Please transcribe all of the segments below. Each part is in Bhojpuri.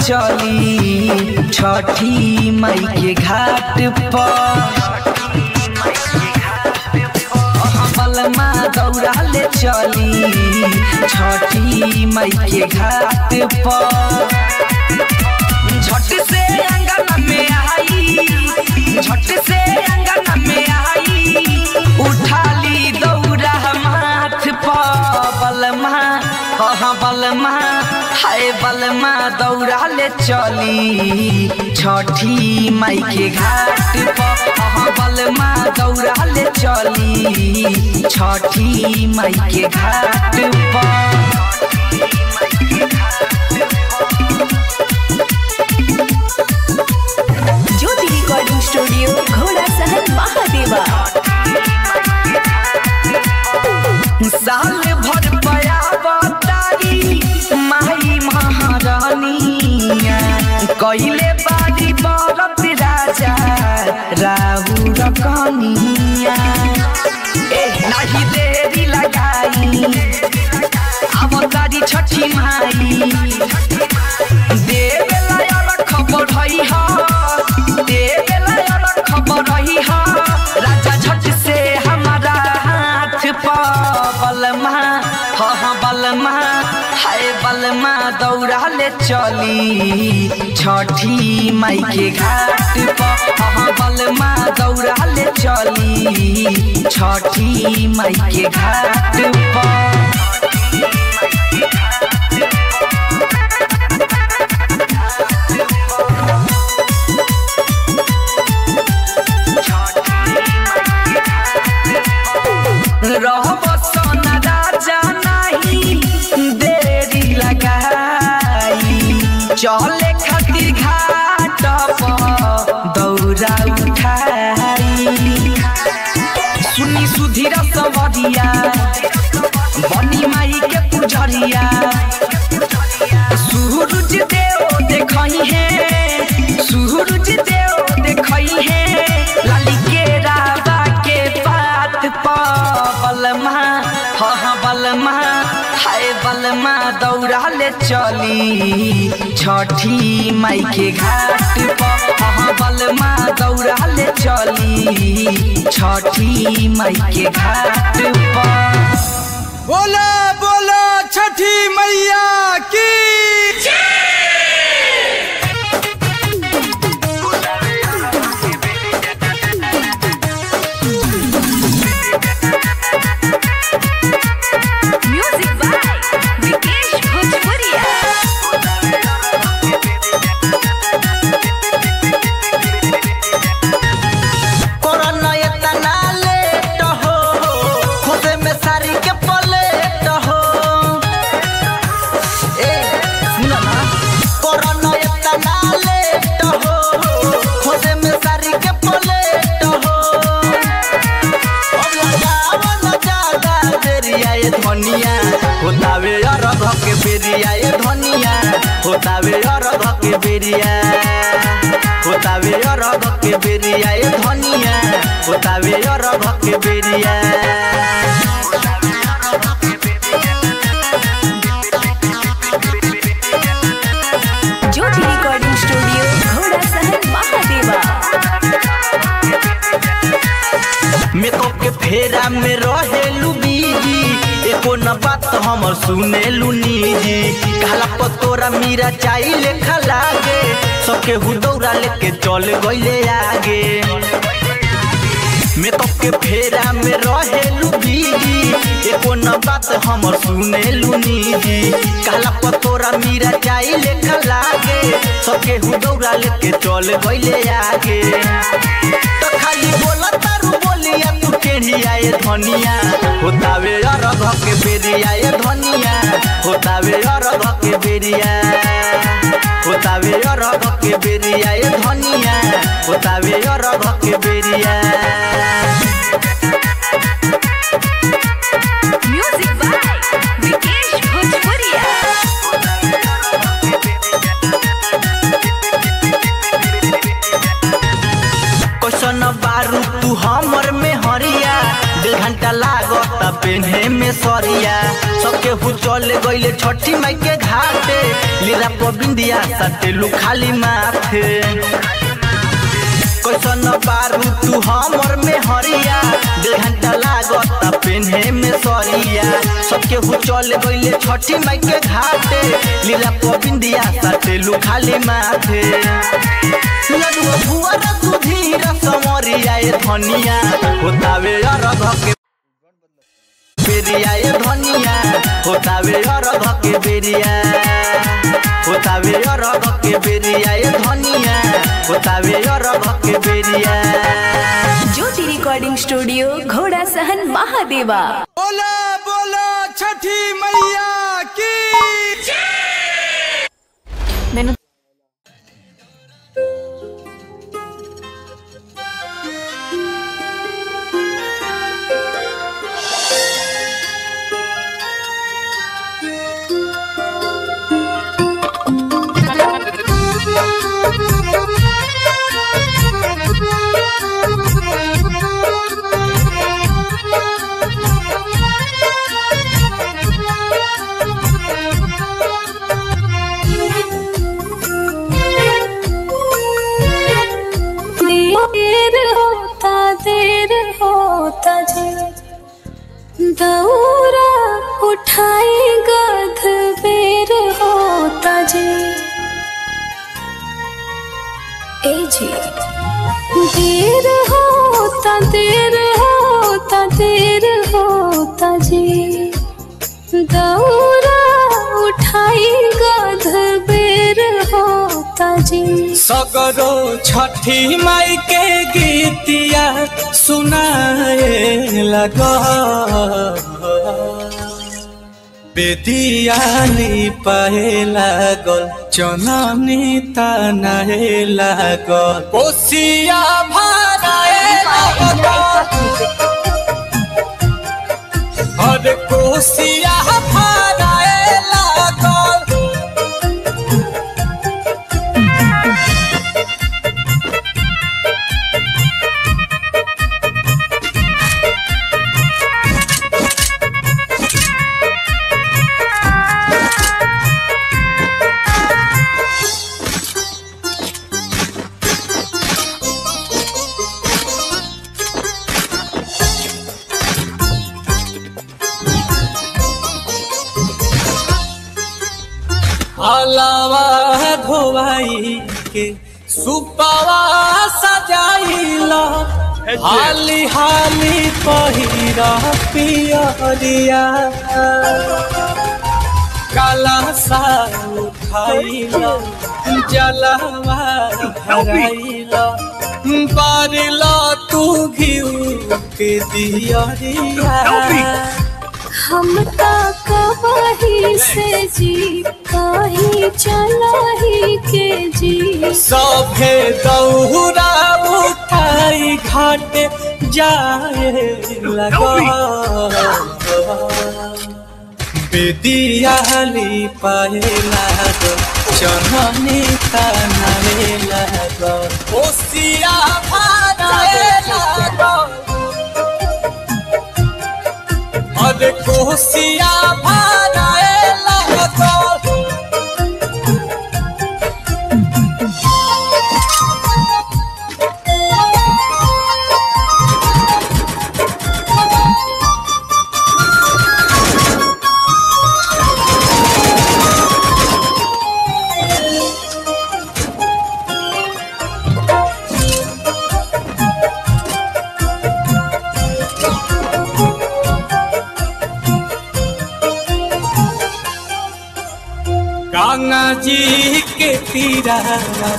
चली छठी माई के घाट पर बलमा दौड़ा ले चली छठी माई के घाट पर झट से अंगन में आई झट से अंगन में आई उठा ली दौड़ा माथ पर बलमा बलमा हाय बलमा दौड़ा ले चली छठी माई के घाट पर बलमा दौड़ा ले चली छठी माई के घाट पर ज्योति रिकॉर्डिंग स्टूडियो घोड़ा सहन महादेवा। साल भर पया बतारी माई महारानिया कइले बारी बरत राजा राहु रकनिया नहीं देरी लगाई अवतारी छठी माई देवेला खबर हई देवेला खबर रही राजा झट से हमारा हाथ बलमा बलमा हाय बलमा दौड़ा ले चली छठी माई के घाट पर बलमा दौड़ा ले चली छठी माई के घाट पर रहब सोना राजा नहीं देरी लगाई चले खातिर घाट पर दौड़ा उठाई सुनी सुधीर सवरिया बनी माई के पुजरिया सूरज देव देखई है सूरज देव देखई है लाली के रावा के पात बलमा बलमा हाय बलमा दौड़ा ले चली छठी माई के घाट पर बलमा दौड़ा ले चली छठी माई के घाट पर बोला बोला छठी मैया की होतावे अरघ के बेरिया ये धनिया होतावे अरघ के बेरिया होतावे अरघ के बेरिया ये धनिया होतावे अरघ के बेरिया ज्योति रिकॉर्डिंग स्टूडियो घोड़ा सहन महादेवा। मेकअप के फेरा में रहेलू बीजी एको न बात हमर सुनेलू निजी कहला पतोरा मीरा चाई लेखा लागे सबके हुदौरा लेके चल गइले आगे मेकअप के फेरा में रहेलू बीजी एको न बात हमर सुनेलू निजी कहला पतोरा मीरा चाई लेखा लागे सबके हुदौरा लेके चल गइले आगे तो खाली बोला तारू बोलिया तू टेढ़िया ये धनिया होतावे अरघ के बेरिया ये धनिया होतावे अरघ के बेरिया होतावे अरघ के बेरिया ये धनिया होतावे अरघ के बेरिया म्यूजिक बाय विकेश भोजपुरिया। क्वेश्चन बारू तू हमर में हरिया डेढ़ घंटा लागता पेन्हे में सरिया सबके हु चले गईले छठी माई के घाटे लीला पबिंदिया सटेलू खाली माथे कैसन बारू तू हमर में हरिया डेढ़ घंटा लागता पेन्हे में सरिया सबके हु चले गईले छठी माई के घाटे लीला पबिंदिया सटेलू खाली माथे लडुआ भुअर सुधीर समरिया ए धनिया होतावे अरघ के बेरिया ए धनिया होतावे अरघ के बेरिया होतावे अरघ के बेरिया ए धनिया होतावे अरघ के बेरिया। ज्योति रिकॉर्डिंग स्टूडियो घोड़ा सहन महादेवा। बोला बोला छठी मैया की। मैंने देर होता जी दौरा उठाई गध बेर होता जी ए जी देर होता जी दौरा उठाई गध बेर होता जी। सगरो छठी माई के गीतिया सुनाए लगा बेदिया पाए लागल चननी तनाए लागल कोसिया भराए लागल और कोसिया भराए लागल अलावा धोवाई के सुपावा सजाइला हाली हाली पहिरा पियरिया काला सा उठाइला जलवा भराइला बारिला तू घिउ के दियरिया हम कहीं से जी कहीं चला ही के जी सभे दौरा उठाई घाट जाए लगा बेदियाली पाए लागल चननी तनाए लागल कोसिया भराए लागल और कोसिया भराए लागल। गंगा जी के तीरावा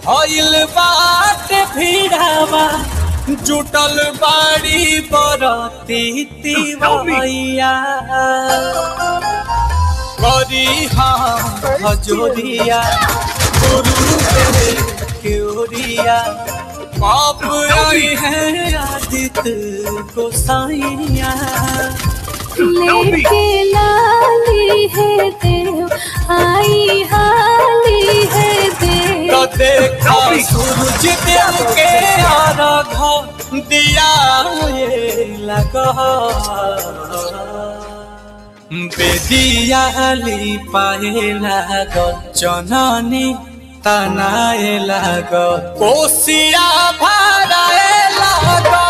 हईल बाट भीड़ावा जुटल बाड़ी बरती तिवैया करी हजोरिया गुरु के ओरिया बाप आई है आदित्य गोसाइया लेके लाली है देव आई हाली है देव तो देखा सूरज देव के आराधा दिया लागल बेदियाली पाए लागल जननी तनाए लागल कोसिया भराए लागल